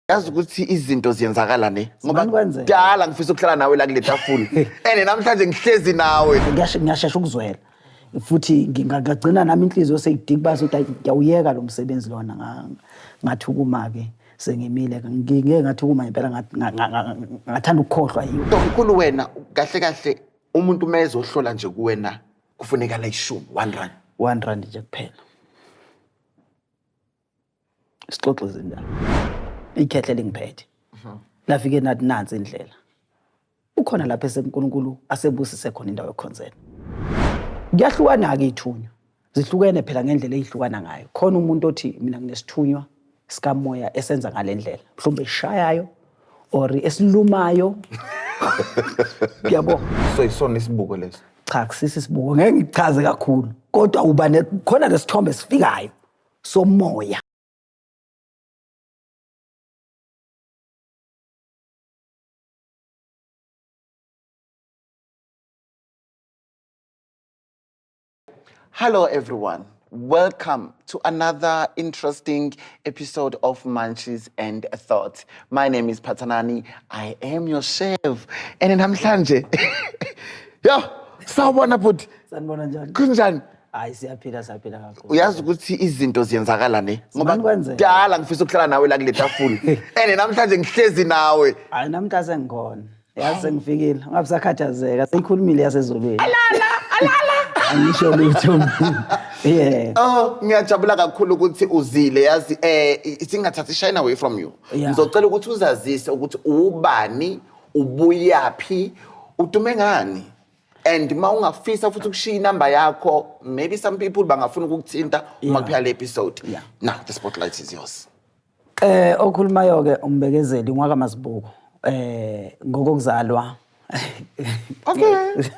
Yazi ukuthi izinto ziyenzakala ne ngoba kudala ngifisa ukuhlala nawe la kule tafula namhlanje ngihlezi nawe ngiyashesha ukuzwela futhi ngingagcina nami inhliziyo seyidika bathi ngiyawuyeka lo msebenzi lona ngathukuma ke sengimile ngike ngathukuma impela ngathanda ukukhohlwa yiyo Ntomkhulu wena kahle kahle umuntu mezohlola nje kuwena kufuneka la 10 R1 nje kuphela Sixoxe izindaba ikhehle lingiphethe lafike nathi nansi indlela ukhona lapha esenkulunkulu asebusise khona indawo yokhonzela kuyahlukana ke ithunywa zihlukene phela ngendlela ezihlukana ngayo khona umuntu othi mina nginesithunywa sikamoya esenza ngalendlela mhlawumbe eshayayo or esilumayo yabo so isona isibuko leso cha kusisi isibuko ngeke ngichaze kakhulu kodwa uba khona lesithombe sifikayo somoya Hello everyone, welcome to another interesting episode of Munchies and Thoughts. My name is Pathanani, I am your chef. And namhlanje, yo, sawubona bhuti. Sanibona njani? Kunjani? Hayi siyaphila kakhulu. Uyazi ukuthi izinto ziyenzakala ne ngoba kudala ngifisa ukuhlala nawe la kule tafula namhlanje ngihlezi nawe. Hayi namhlanje sengikhona. Yazi sengifikile. Ngabusakhathazeka. Sengikhulumile yasezolweni. Alala. Angisho lutho. Yeah. Ngiyajabula kakhulu ukuthi uzile yazi singathathi shine away from you. Ngizocela ukuthi uzazise ukuthi ubani, ubuyaphi, udume ngani. And ma ungafisa futhi ukushiya inamba yakho, maybe some people bangafuna ukukuthinta uma kuphela le episode. Now the spotlight is yours. Okhulumayo ke umbekezeli ngwaka Mazibuko. Ngokuzalwa. Okay.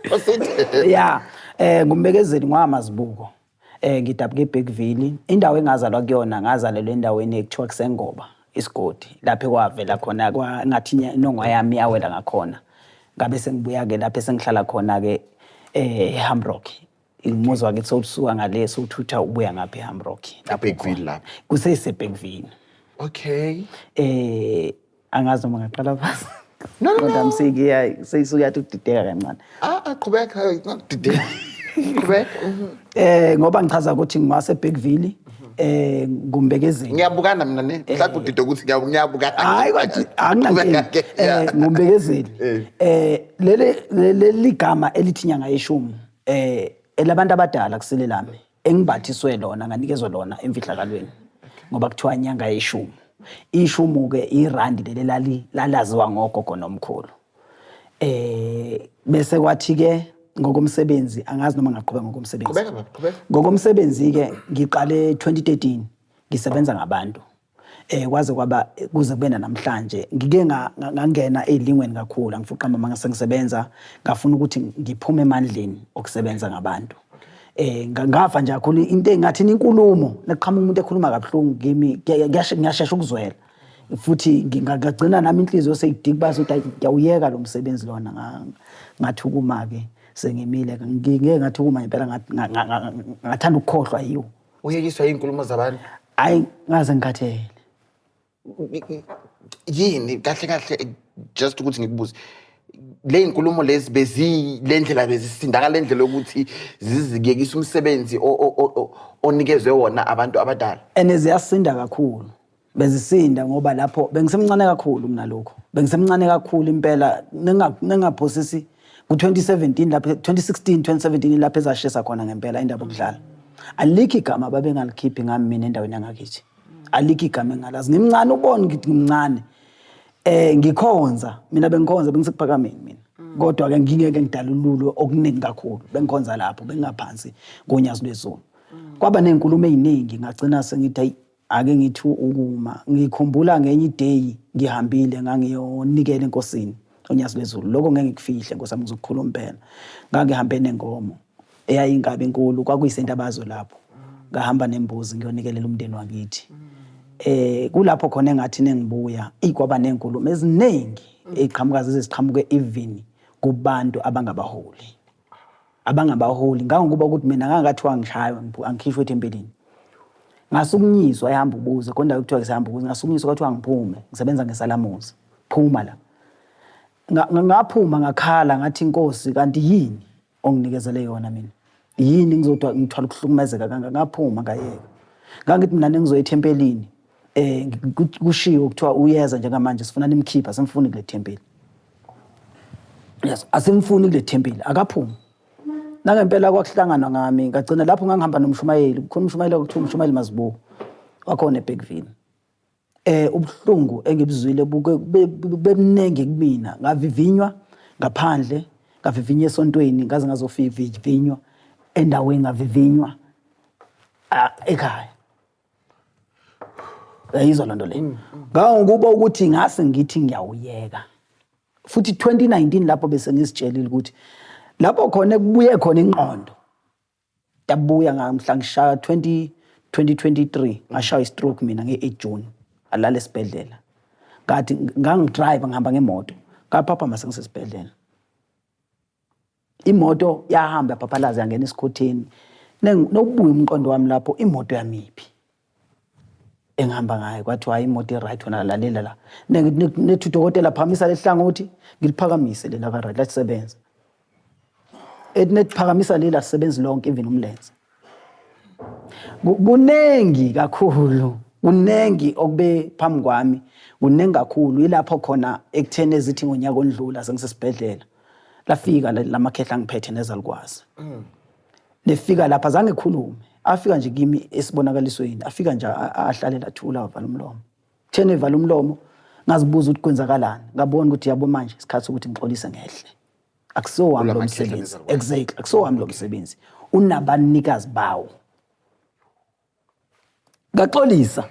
Proceed. Yeah. Ngumbekezeli ngwamazibuko. Ngidabuke eBergville. Indawo engazalwa kuyona ngazalelwa endaweni ekuthiwa kuSengoba, isigodi. Lapho kwavela khona ngathi inongwa yami yawela ngakhona. Ngabe sengibuya ke lapho sengihlala khona ke eHamrock. Umuzi wakhe sosuka ngale sothutha ubuya ngapha eHamrock. Lapho eBergville lapho. KuseseBergville. Okay. Angazi noma ngaqala phasi. No. Kodwa msikiya seyisuyathi ukudideka kancane. Qhubeka ngidideka. Qhubeka. Ngoba ngichaza ukuthi ngiwaseBergville ngumbekezeli. Ngiyabukana mina ne mhlawumbe udide ukuthi ngiyabukana. Hayi kwathi akunankinga. Ngumbekezeli. Leli gama elithi nyanga yeshumi elabantu abadala kusile lami engibathiswe lona nganikezwe lona emfihlakalweni ngoba kuthiwa inyanga yeshumi. Ishumu ke irandi lelaziwa ngogogo nomkhulu. Bese kwathi ke ngokomsebenzi angazi noma ngaqhubeka ngokomsebenzi. Qhubeka. Ngokomsebenzi ke ngiqale 2013 ngisebenza ngabantu. Kwaze kwaba kuze kubena namhlanje ngike ngangena ezilingweni kakhulu angifuqa mama ngasengisebenza ngafuna ukuthi ngiphume emandleni okusebenza ngabantu. Ngafa nje kakhulu into engathi inkulumo neqhamuka umuntu ekhuluma kabuhlungu kimi ngiyashesha ukuzwela futhi ngingagcina nami inhliziyo seyidika bathi ngiyawuyeka lo msebenzi lona ngathukuma ke sengimile ngike ngathukuma impela ngathanda ukukhohlwa yiyo uyekiswa inkulumo zabantu hayi ngaze ngikhathele yini kahle just ukuthi ngikubuze le inkulumo lezi bezilendlela bezisindakala lendlela ukuthi zizikekisa umsebenzi onikezwe wona abantu abadala ziyasinda kakhulu bezisinda ngoba lapho bengisemncane kakhulu mina lokho bengisemncane kakhulu impela ningaphosisi ku2017 lapho 2017 lapho ezashesa khona ngempela indaba okudlala alikho igama babengalikhiphi ngami mina endaweni yangakithi alikho igama engalazi ngimncane ubone ngithi ngimncane ngikhonza mina bengikhonza bengisephakameni mina kodwa ke ngingeke ngidalululo okuningi kakhulu bengikhonza lapho bengaphansi ngonyazi lwezulu kwaba nezinkulumo eziningi ngagcina sengithi ake ngithi ukuma ngikhumbula ngenye day ngihambile ngangiyonikela enkosini onyazi lwezulu lokho ngeke ngikufihle nkosami ngizokukhuluma phela ngangihambe nengomo eyayingabe enkulu kwakuyisendabazo lapho ngahamba nembuzi ngiyonikelela umndeni wakithi kulapho khona engathi nengibuya ikwaba nezinkulumo eziningi eziqhamuka ziziqhamuke even kubantu abangabaholi ngangokuba ukuthi mina ngangathiwa ngishaywa angikhishwe empeleni ngasukunyiswa ehamba ubuze konda kuthiwa ngisahamba ubuze ngasukunyiswa kwathiwa ngiphume ngisebenza ngesalamuzi phuma la ngaphuma ngakhala ngathi inkosi kanti yini onginikezele yona mina yini ngizodwa ngithwala ukuhlukumezeka kanga ngaphuma ngayeka ngangithi mina nengizoya ethempelini kushiwo kuthiwa uyeza njengamanje sifuna nimkhipha simfuni kule thempeli yes asimfuni kule thempeli akaphuma nangempela kwakuhlangana ngami ngagcina lapho ngangihamba nomshumayeli kukhona umshumayeli okuthiwa umshumayeli Mazibuko wakhona eBergville ubuhlungu engibuzwile bemnenge kumina ngavivinywa ngaphandle ngavivinywa esontweni ngaze ngazofika vivinywa endaweni ngavivinywa ekhaya ayizwa lonto le ngokuba ukuthi ngase ngithi ngiyawuyeka futhi 2019 lapho bese ngisitshelile ukuthi lapho khona kubuye khona inqondo yabuya ngamhla ngishaya 2023 ngashaya istroke mina nge8 June alala esibhedlela ngathi ngangidrive ngihamba ngemoto kaPapa masengisesibhedlela imoto yahamba yaphaphalaza yangena esikhotheni nokubuya umqondo wami lapho imoto yamiphi engihamba ngayo kwathi hayi imoto iright wona lalela la nethi udokotela phamisa lehlangothi ngiliphakamise lela ka right lasebenza etnetiphakamisa lela sisebenzi lonke even umlenze kunengi kakhulu kunengi okube phambi kwami kunengi kakhulu ilapho khona ekuthene ezithi ngonyaka ondlula sengisesibhedlela lafika lamakhehla ngiphethe nezalukwazi nefika lapha zange ekhulume afika nje kimi esibonakalisweni afika nje ahlale lathula wavala umlomo thene evala umlomo ngazibuza ukuthi kwenzakalani ngabona ukuthi yabo manje isikhathi ukuthi ngixolise ngehle akuso wami lo msebenzi exactly akuso wami lo msebenzi unabanikazi bawo ngaxolisa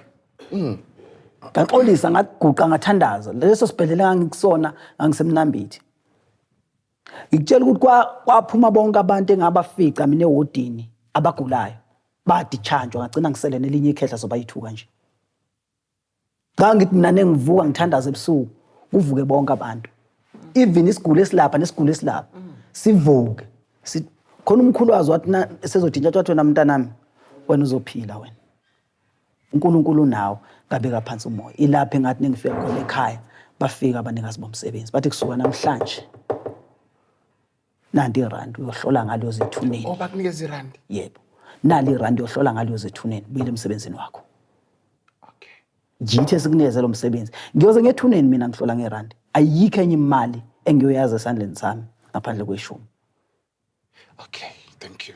ngaxolisa ngaguqa ngathandaza leso sibhedlela ngangikusona ngangisemnambithi ngikutshela ukuthi kwaphuma bonke abantu engabafica mina ewodini abagulayo badichanjwa ngagcina ngisele nelinye ikhehla sobayithuka nje ngangithi mina nengivuka ngithandaza ebusuku kuvuke bonke abantu even isigule esilapha nesigule esilapha sivuke khona umkhuluwazi wathi sezodintsha wathi wena mntanami wena uzophila wena uNkulunkulu nawo ngabeka phansi umoya ilapha engathi nengifika khona ekhaya bafika abanikazi bomsebenzi bathi kusuka namhlanje nanti irandi uyohlola ngalo zethuneni bakunikeza irandi yebo nali irandi uyohlola ngalo zethuneni buyile emsebenzini wakho okay jithe sikunikeze lo msebenzi ngiyoze ngethuneni mina ngihlola ngerandi ayikho enye imali engiyoyaza esandleni sami ngaphandle kweshumi okay thank you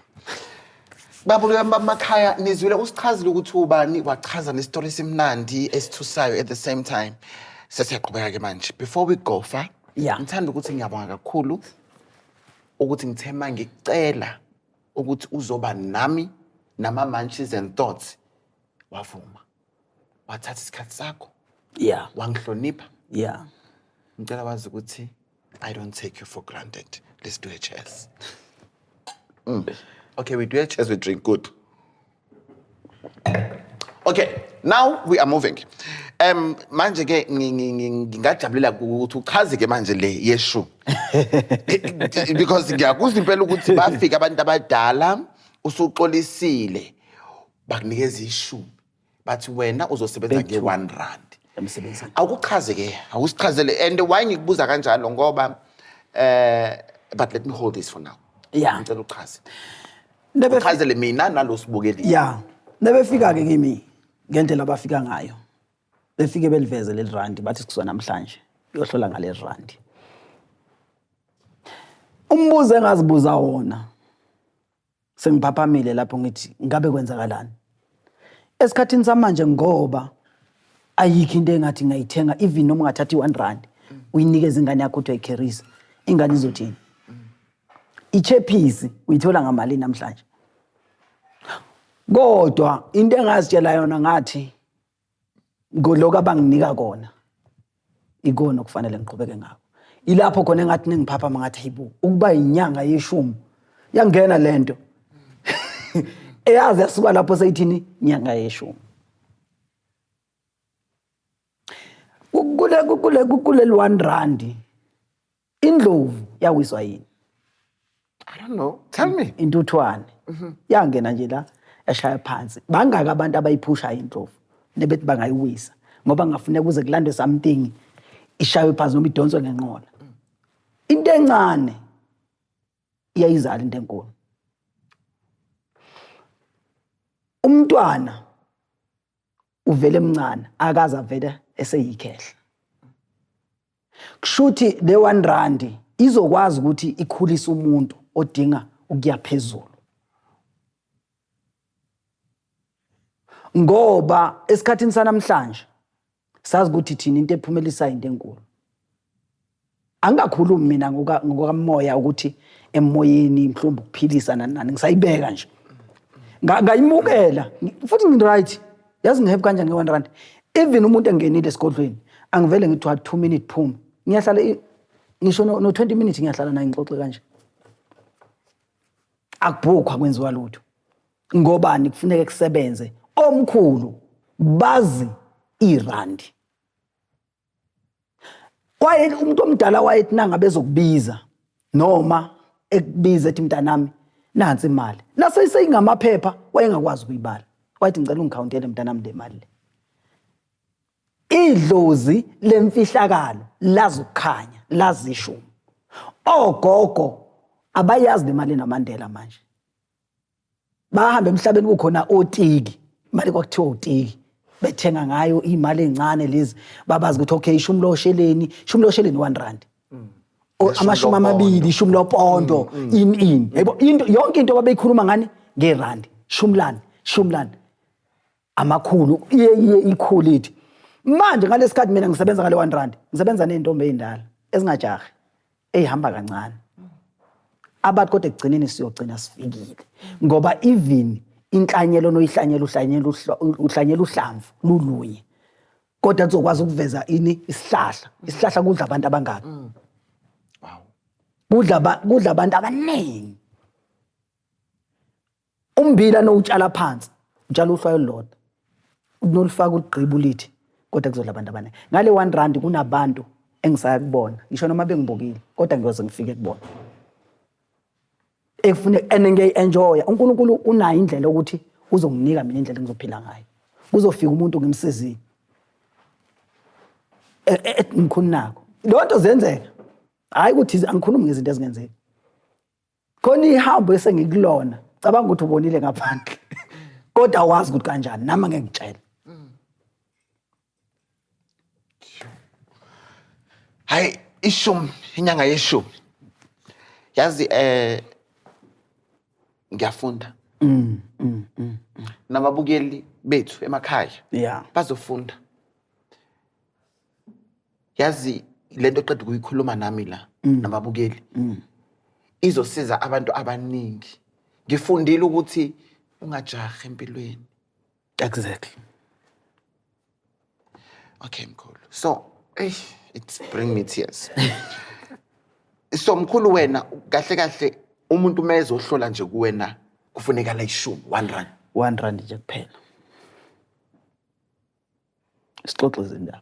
Babulu makhaya nizwile usichazile ukuthi ubani wachaza nestory simnandi esithusayo at the same time sesiyaqhubeka ke manje before we go fa ngithanda ukuthi ngiyabonga kakhulu ukuthi ngithema ngicela ukuthi uzoba nami nama munches and thoughts wavuma wathatha isikhathi sakho wangihlonipha ngicela wazi ukuthi I don't take you for granted let's do a cheers Okay, we do a cheers, we drink good. Okay, now we are moving. Manje ke ngingajabulela ukuthi uchaze ke manje le yeshu. Because ngiyakuzwa impela ukuthi bafika abantu abadala usuxolisile bakunikeza ishumi. Bathi wena uzosebenza nge1 rand. Emsebenzini. Awukuchaze ke, awusichazele and why ngikubuza kanjalo ngoba but let me hold this for now. Ngicela uchaze. Uchazele mina nalosibukeli nebefika ke kimi ngendlela abafika ngayo befike beliveze le rand bathi sikusona namhlanje uyohlola ngale rand umbuzo engazibuza wona sengiphaphamile lapho ngithi ngabe kwenzakalani esikhathini samanje ngoba ayikho into engathi ngayithenga even noma ungathathi 1 rand uyinikeza ingane yakho uthi ayicarries ingane izothini ichepisi uyithola ngamali namhlanje kodwa into engazitshela yona ngathi ngoloku abanginika kona ikona okufanele ngiqhubeke ngakho ilapho khona engathi ningiphapha mangathi hayibo ukuba inyanga yeshumi yangena lento eyazi yasuka lapho sayithini inyanga yeshumi kule 1 rand indlovu yawiswa yini I don't know. Tell me. Intuthwane. Yangena nje la eshaya phansi. Bangaka abantu abayiphusha indlovu nebethi bangayiwisa ngoba ngafuneka kuze kulandwe something ishaywe phansi noma idonswe ngenqola. Into encane iyayizala into enkulu. Umntwana uvele emncane akaze avele eseyikhehla. Kushuthi le 1 rand izokwazi ukuthi ikhulise umuntu odinga ukuya phezulu. Ngoba esikhathini sanamhlanje sazi ukuthi thina into ephumelisa into enkulu. Angakhulumi mina ngokamoya ukuthi emoyeni mhlawumbe ukuphilisa nani ngisayibeka nje. Ngayimukela futhi ngi right. Yazi ngihep kanjani nge 1 rand. Even umuntu engenile esigodlweni angivele ngithi 2 minutes phuma. Ngiyahlala ngisho no 20 minutes ngiyahlala naye ngixoxe kanje. Akubhukwa kwenziwa lutho. Ngobani kufuneka kusebenze omkhulu bazi irandi. Kwaye umuntu omdala wayethi nanga bezokubiza noma ekubiza ethi mntanami nansi imali. Lase seyingamaphepha wayengakwazi ukuyibala. Wathi ngicela ungikhawuntele mntanami le mali le. Idlozi lemfihlakalo lazukhanya lazisho. Ogogo abayazi nemali naMandela manje. Bahamba emhlabeni kukhona otiki, imali kwakuthiwa utiki. Bethenga ngayo imali encane lezi babazi ukuthi okay ishumi losheleni 1 rand. Amashumi amabili ishumi lopondo in yebo into yonke into babeyikhuluma ngani ngerandi shumlani amakhulu iye iquality. Manje ngalesikhathi mina ngisebenza ngale 1 rand ngisebenza nezintombi ezindala ezingajahi ehamba kancane. Abathi kodwa ekugcineni siyogcina sifikile ngoba even inhlanyelo noyihlanyela uhlanyela uhlamvu lulunye kodwa kuzokwazi ukuveza ini isihlahla kudla abantu abangaka. Kudla abantu abaningi. Umbila noutshala phansi utshala uhlwayo lodwa unolifaka ugqiba ulithi kodwa kuzodla abantu abaningi. Ngale 1 rand kunabantu engisaya kubona ngisho noma bengibokile kodwa ngiyoze ngifike kubona. Ekufuneka enjoy uNkulunkulu unayo indlela ukuthi uzonginika mina indlela engizophila ngayo. Kuzofika umuntu ngimsizini. Ngikhona nako. Lonto zenzeka. Hayi ukuthi angikhulumi ngezinto ezingenzeki. Khona ihambo esengikulona. Cabanga ukuthi ubonile ngaphandle. Kodwa wazi ukuthi kanjani nama ngeke ngitshela. Hayi inyanga yeshumi. Yazi ngiyafunda. Nababukeli bethu emakhaya. Yeah. Bazofunda. Yazi lento oqeda ukuyikhuluma nami la nababukeli. Izosiza abantu abaningi. Ngifundile ukuthi ungajahi empilweni. Exactly. Okay mkhulu. So, it's bring me tears. So mkhulu wena kahle umuntu mezohlola nje kuwena kufuneka la 1 rand. 1 rand nje kuphela. Isixoxo izindaba.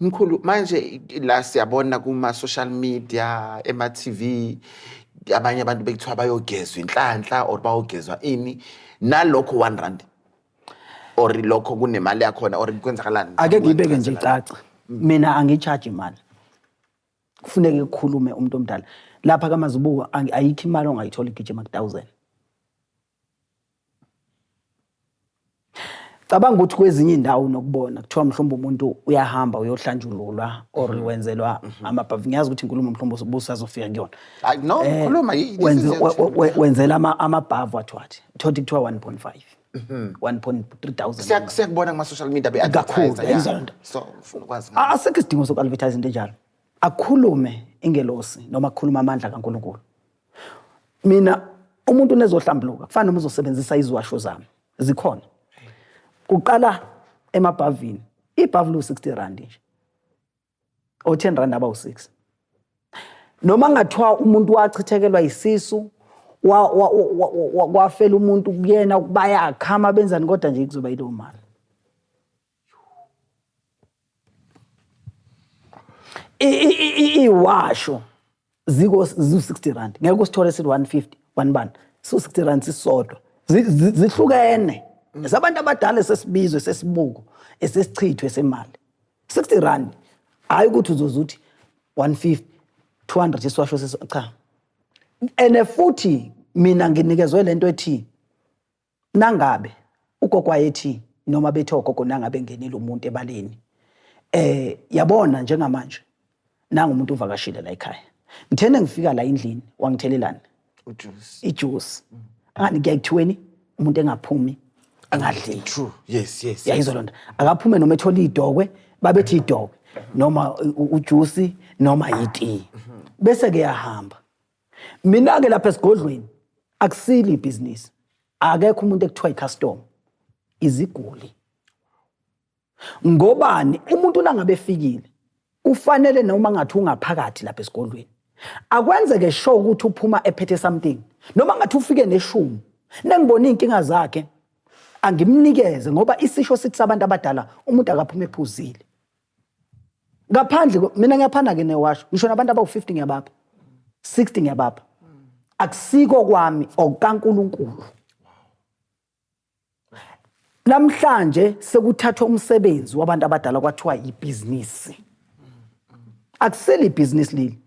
Mkhulu manje la siyabona kuma social media, ema TV, abanye abantu bekuthiwa bayogezwa inhlanhla or bayogezwa ini nalokho 1 rand. Or lokho kunemali yakhona or kwenzakalani? Ake ngibeke nje icaca. Mina angicharge imali. Kufuneka ukukhulume umuntu omdala. Lapha kaMazibuko ayikho imali ongayithola igijima ku1000. Cabanga ukuthi kwezinye indawo nokubona kuthiwa mhlawumbe umuntu uyahamba uyohlanjululwa or wenzelwa amabhavu. Ngiyazi ukuthi inkulumo mhlawumbe busazofika kuyona. No, khuluma wenzela amabhavu athathi. Thothi kuthiwa 1.5. 1.3000. Siyakubona kuma social media be advertise. So ufuna ukwazi. Asekho isidingo soku advertise into enjalo. Akukhulume ingelosi noma akukhuluma amandla kaNkulunkulu. Mina umuntu nezohlambuluka kufanele noma uzosebenzisa izwasho zami. Zikhona. Uqala emabhavini. Ibhavu lu 60 rand nje. O 10 rand aba u6. Noma ngathiwa umuntu wachithekelwa isisu wafela umuntu kuyena bayakhama benzani kodwa nje kuzoba yilo mali. Iwasho ziko 60 rand. Ngeke usithole sithi 150 1 bani. So 60 rand sisodwa zihlukene. Sabantu abadala sesibizwe sesibuko esesichithwe semali 60 rand hayi ukuthi uzozuthi 150 200 isiwasho cha. Ene futhi mina nginikezwe lento ethi nangabe ugogo wayethi noma bethi ogogo nangabe ngenile umuntu ebaleni yabona njengamanje nanga umuntu uvakashile la ekhaya ngithene ngifika la endlini wangithelelana ijuice ngani ngiyayithweni umuntu engaphumi engadli. True. Yes. Yayizwa lonto akaphume noma ethola idokwe babethi idokwe noma ujuice noma iti bese ke yahamba. Mina ke lapha esigodlweni akusili ibusiness akekho umuntu ekuthiwa iCustom iziguli. Ngobani umuntu nangabe efikile ufanele noma ngathi ungaphakathi lapha esigodlweni akwenzeke sure ukuthi uphuma ephethe something noma ngathi ufike neshumi nengibona inkinga zakhe angimnikeze ngoba isisho sithi sabantu abadala umuntu akaphuma ephuzile. Ngaphandle mina ngiyaphana ke newasho ngisho nabantu abawu50 ngiyabapha 60 ngiyabapha akusiko kwami okaNkulunkulu. Namhlanje sekuthathwa umsebenzi wabantu abadala kwathiwa ibusiness. Akuseli ibusiness leli.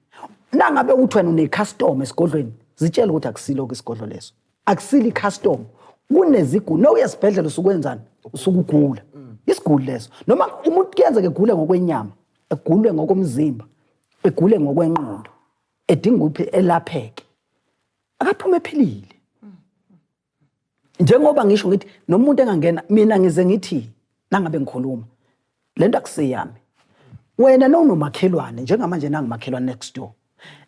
Nangabe uthi wena une-custom esigodlweni zitshela ukuthi akusilo ke isigodlo leso. Akusili custom. Kuneziguli no uyasibhedlela usukwenzani usukugula. Isiguli leso noma umuntu kuyenza ke gule ngokwenyama egule ngokomzimba egule ngokwenqondo edinga uphi elapheke akaphuma ephilile. Njengoba ngisho ngithi nomuntu engangena mina ngize ngithi nangabe ngikhuluma lento akuseyami wena nomakhelwane njengamanje nangimakhelwane next door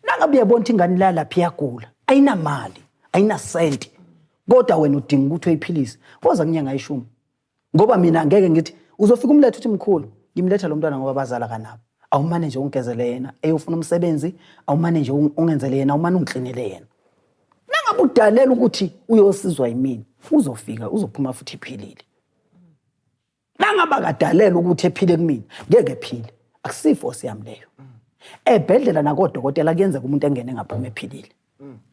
nangabe uyabona ukuthi ingane lapha iyagula ayinamali ayina senti kodwa wena udinga ukuthi uyiphilise woza kunyanga ishumi ngoba mina ngeke ngithi uzofika umlethe uthi mkhulu ngimletha lo mntwana ngoba bazala kanabo awumane nje ungezele yena eyofuna umsebenzi awumane nje ungenzele yena awumane ungiklinele yena nangabe udalela ukuthi uyosizwa yimini uzofika uzophuma futhi ephilile. Nangabe akadalela ukuthi ephile kumina ngeke ephile akusifo siyami leyo. Ebhedlela nakodokotela kuyenzeka umuntu engene ngaphuma ephilile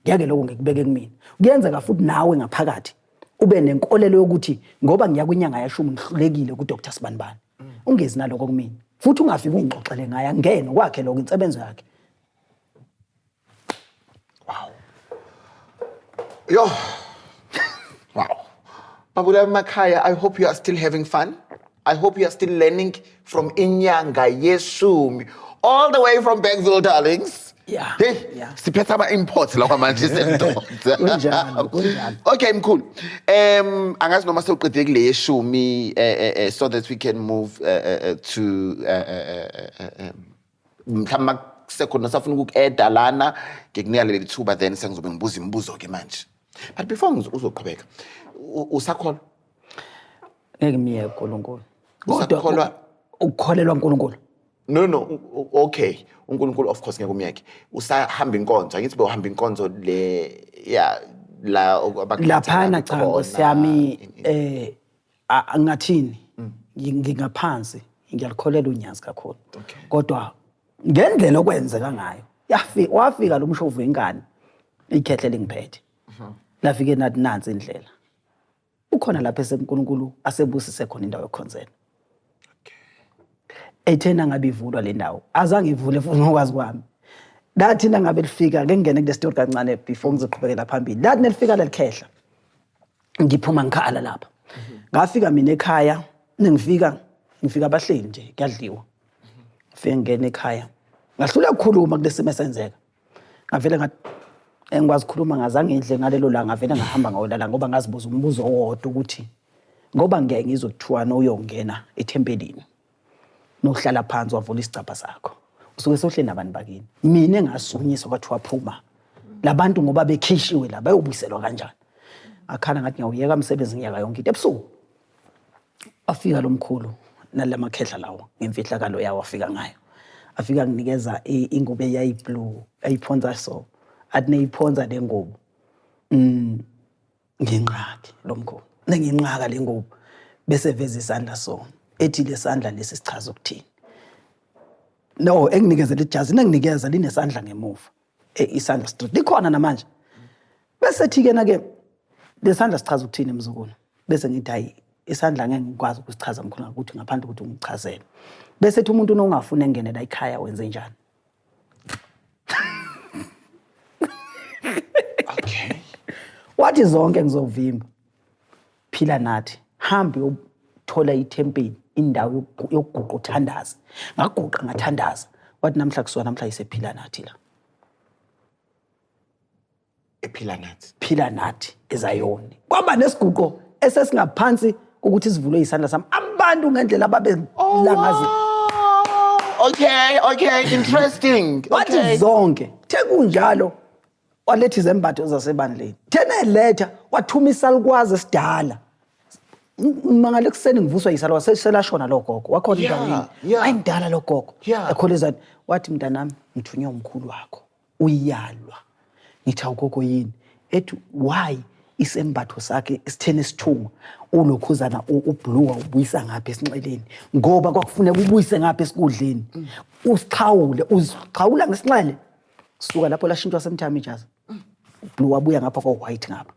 ngeke lokho ngikubeke kumina kuyenzeka futhi nawe ngaphakathi ube nenkolelo yokuthi ngoba ngiya kwinyanga yashumi ngihlulekile ku Dr. Sibanibani ungezi naloko kumina futhi ungafika ungixoxele ngaya ngene kwakhe lokho insebenzo yakhe. Wow. Yo. Wow. Mabula Makaya, I hope you are still having fun. I hope you are still learning from Inyanga Yeshumi all the way from Bergville, darlings. Yeah. Hey, yeah. Siphetha ama-imports lawa manje Kunjalo. Okay, mkhulu. Angazi noma sewuqedile kule yeshumi so that we can move to mhlawumbe sekhona safuna ukuku-add lana ngikunika leli thuba then sengizobe ngibuza imibuzo ke manje. But before uzoqhubeka usakholwa? Ngeke miye uNkulunkulu. Usakholwa? Ukukholelwa uNkulunkulu. No, okay. uNkulunkulu of course ngeke umyeke. Usahamba inkonzo. Angithi bewuhamba inkonzo le la laphana cha ngosiyami ngathini ngingaphansi ngiyalikholela unyazi kakhulu. Kodwa ngendlela okwenzeka ngayo wafika lo mshovu ingane ikhehle lingiphethe. Lafike nathi nansi indlela. Ukhona lapha eseNkulunkulu asebusise khona indawo yokhonzela. Ethena ngabe ivulwa le ndawo azange ivule futhi ngokwazi kwami lathi nangabe lifika ke ngene kule story kancane before ngizoqhubekela phambili lathi nelifika lelikhehla ngiphuma ngikhala lapha ngafika mina ekhaya ngifika abahleli nje kuyadliwa ngifike ngene ekhaya ngahlula ukukhuluma kulesimo esenzeka ngavele ngathi engikwazi ukukhuluma ngazange ngidle ngalelo langa ngavele ngahamba ngawolala ngoba ngazibuza umbuzo owodwa ukuthi ngoba ngeke ngizokuthiwana uyongena ethempelini nohlala phansi wavula isicapha sakho usuke sohle nabantu bakini mina engasunyiswa kwathi waphuma labantu ngoba bekhishiwe la bayobuyiselwa kanjani akhala ngathi ngiyawuyeka umsebenzi ngiyaka yonke into ebusuku afika lo mkhulu nalamakhehla lawo ngemfihlakalo yawo afika ngayo afika nginikeza ingubo eyayiblue ayiphonza so athi neyiphonza le ngubo nginqaki lo mkhulu nenginqaka le ngubo bese veza isandla so ethi lesandla lesi sichaza ukuthini no enginikezela ijazi nenginikeza linesandla ngemuva isandla straight likhona namanje bese thi ke na ke lesandla sichaza ukuthini emzukulu bese ngithi hayi isandla ngeke ngikwazi ukusichaza mkhulu ukuthi ngaphandle ukuthi ungichazele bese ethi umuntu ongafuna engenela ekhaya wenze njani. Okay. Wathi zonke ngizovimba phila nathi hambe uyothola ithempeli indawo yokuguqa uthandaza ngaguqa ngathandaza wathi namhla kusona namhla isephila nathi la phila nathi ezayoni kwaba nesiguqo esesingaphansi ukuthi sivulwe isandla sami abantu ngendlela ababelangazi. Okay, interesting. Wathi zonke thekunjalo waletha izembatho zasebandleni thena eletha wathuma isalukwazi esidala mangale kuseni ngivuswa yisalwa selashona lo gogo wakhona endaweni ayindala lo gogo ekholezana wathi mntanami ngithunywe umkhulu wakho uyalwa ngithi awugogo yini ethi why isembatho sakhe isithene isithunga ulokhuzana ublue ubuyisa ngapha esinxeleni ngoba kwakufuneka ubuyise ngapha esikudleni usichawula ngesinxele suka lapho lashintwa semthami ijazi blue wabuya ngapha kwa white ngapha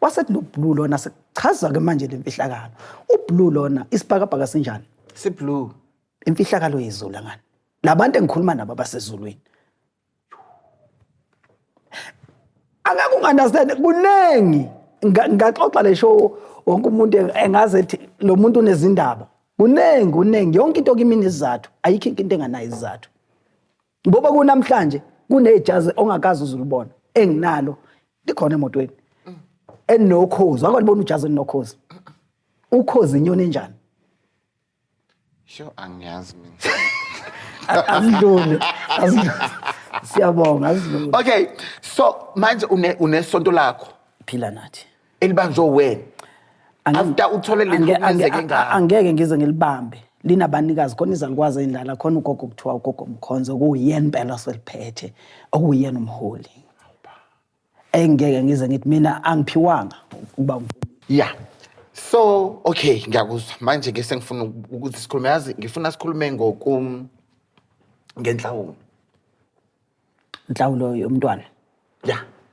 wasethi lo blue lona sichaza ke manje lemfihlakalo ublue lona isibhakabhaka sinjani blue imfihlakalo yezulu ngani labantu engikhuluma nabo abasezulwini angeke ungandastand kunengi ngaxoxa le show wonke umuntu engaze ethi lo muntu unezindaba kunengi yonke into kimi nesizathu ayikho into enganayo izizathu ngoba kunamhlanje kunejazi ongakazi uzulibona enginalo likhona emotweni enokhozi akwalibona ujazi enokhozi ukhozi inyoni enjani sho angiyazi mina azidlule siyabonga azidlule. Okay, so manje unesonto lakho phila nathi elibanjwe wena after uthole lekhonzeke ngaka angeke ngize ngilibambe linabanikazi khona izalukwazi endlala khona ugogo kuthiwa ugogo Mkhonzo kuyena impela seliphethe okuyena umholi engeke ngize ngithi mina angiphiwanga ukuba so okay ngiyakuzwa manje ke sengifuna ukuthi sikhulume yazi ngifuna sikhulume ngenhlawulo yomntwana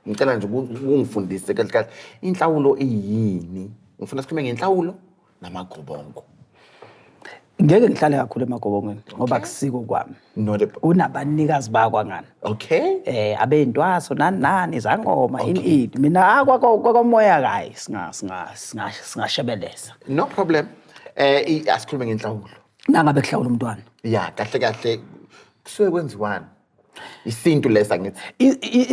ngicela nje ungifundise kahle inhlawulo iyini ngifuna sikhulume ngenhlawulo namagobongo. Ngeke ngihlale kakhulu emagobongweni ngoba kusiko kwami unabanikazi bakwangani abendwaso nani izangoma ini mina kwakomoya kayi singashebeleza no problem. Asikhulume ngenhlawulo nangabe kuhlawula umntwana kahle kusuke kwenziwani isintu lesa ngithi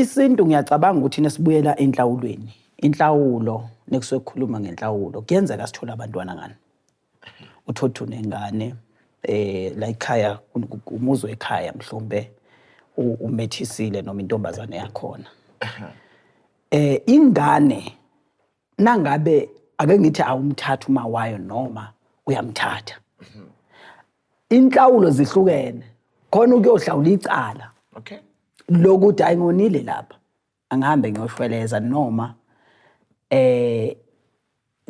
isintu ngiyacabanga ukuthi nesibuyela enhlawulweni inhlawulo nekusuke kukhuluma ngenhlawulo kuyenzeka sithola abantwana ngani uthothu nengane la ekhaya umuzi wekhaya mhlombe umethisile noma intombazane yakhona ingane nangabe ake ngithi awumthatha uma wayo noma uyamthatha inhlawulo zihlukene khona ukuyohlawula icala lokuthi ayingonile lapha angihambe ngiyoshweleza noma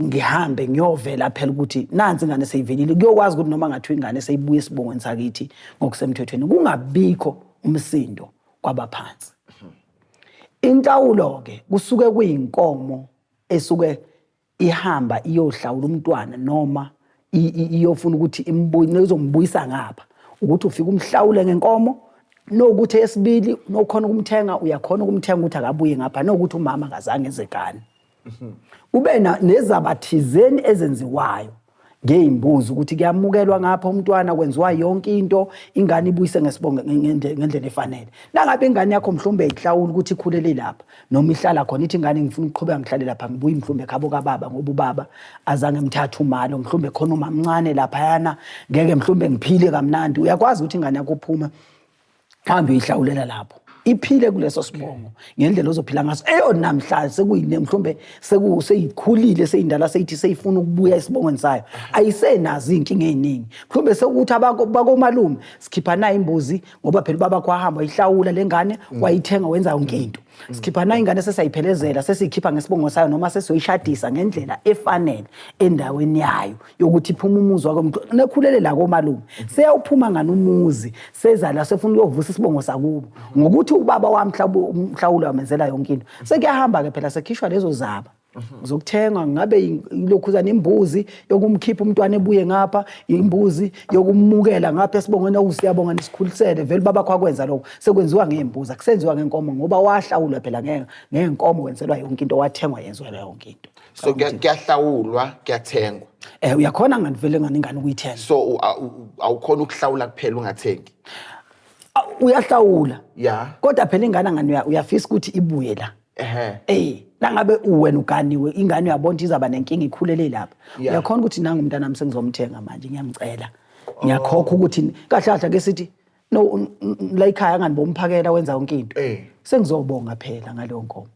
ngihambe ngiyovela phela ukuthi nansi ingane seyivelile kuyokwazi ukuthi noma ngathiwa ingane seyibuye esibongweni sakithi ngokusemthethweni kungabikho umsindo kwabaphansi. Inhlawulo ke kusuke kuyinkomo esuke ihamba iyohlawula umntwana noma iyofuna ukuthi izombuyisa ngapha ukuthi ufike umhlawule ngenkomo nokuthi esibili nokhona ukumthenga uyakhona ukumthenga ukuthi akabuye ngapha nokuthi umama akazange ezekani. Ube nezabathizeni ezenziwayo ngeyimbuzi ukuthi kuyamukelwa ngapha umntwana kwenziwa yonke into ingane ibuyise ngesibongo ngendlela efanele. Nangabe ingane yakho mhlombe ihlawula ukuthi ikhulele lapha noma ihlala khona ithi ingane ngifuna ukuqhubeka ngihlale lapha ngibuye mhlombe khabo kababa ngoba ubaba azange mthatha umalo mhlombe khona uma mncane lapha yana ngeke mhlombe ngiphile kamnandi uyakwazi ukuthi ingane yakho uphuma hambe uyihlawulela lapho iphile kuleso sibongo ngendlela ozophila ngaso namhlanje sekuyine mhlombe seyikhulile seyindala seyithi seyifuna ukubuya esibongweni sayo ayisenazi inkinga eziningi mhlombe sekuthi bakomalume sikhipha nayo imbuzi ngoba phela baba kwahamba ihlawula lengane wayithenga wenza yonke into sikhipha nayo ingane sesayiphelezela sesikhipha ngesibongo sayo noma sesiyoyishadisa ngendlela efanele endaweni yayo yokuthi iphuma umuzi wako nekhulele la komalume seyawuphuma ngani umuzi seza la sefuna ukuyovusa isibongo sakubo ngokuthi ubaba wamhlawula wamenzela yonke into sekuyahamba ke phela sekhishwa lezo zaba Ngizokuthenga ngabe ilokhuzana imbuzi yokumkhipha umntwana ebuye ngapha, imbuzi yokumukela ngapha esibongweni awusiyabonga nisikhulisele vele babakho akwenza lokho sekwenziwa ngembuzi akusenziwa ngenkomo ngoba wahlawula phela ngenkomo wenzelwa yonke into wathengwa yenziwa yonke into. So kuyahlawulwa kuyathengwa. Uyakhona nganivele nganingani ukuyithenga. So awukhona ukuhlawula kuphela ungathengi. Uyahlawula. Yeah. Kodwa phela ingane ngani uyafisa ukuthi ibuye la. Nangabe wena uganiwe ingane uyabona izaba nenkinga ikhulele lapha. Uyakhona ukuthi nanga umntana nami sengizomthenga manje ngiyamcela. Ngiyakhokha ukuthi kahle ke sithi no la ekhaya ngani bomphakela wenza yonke into. Sengizobonga phela ngaleyo nkomo.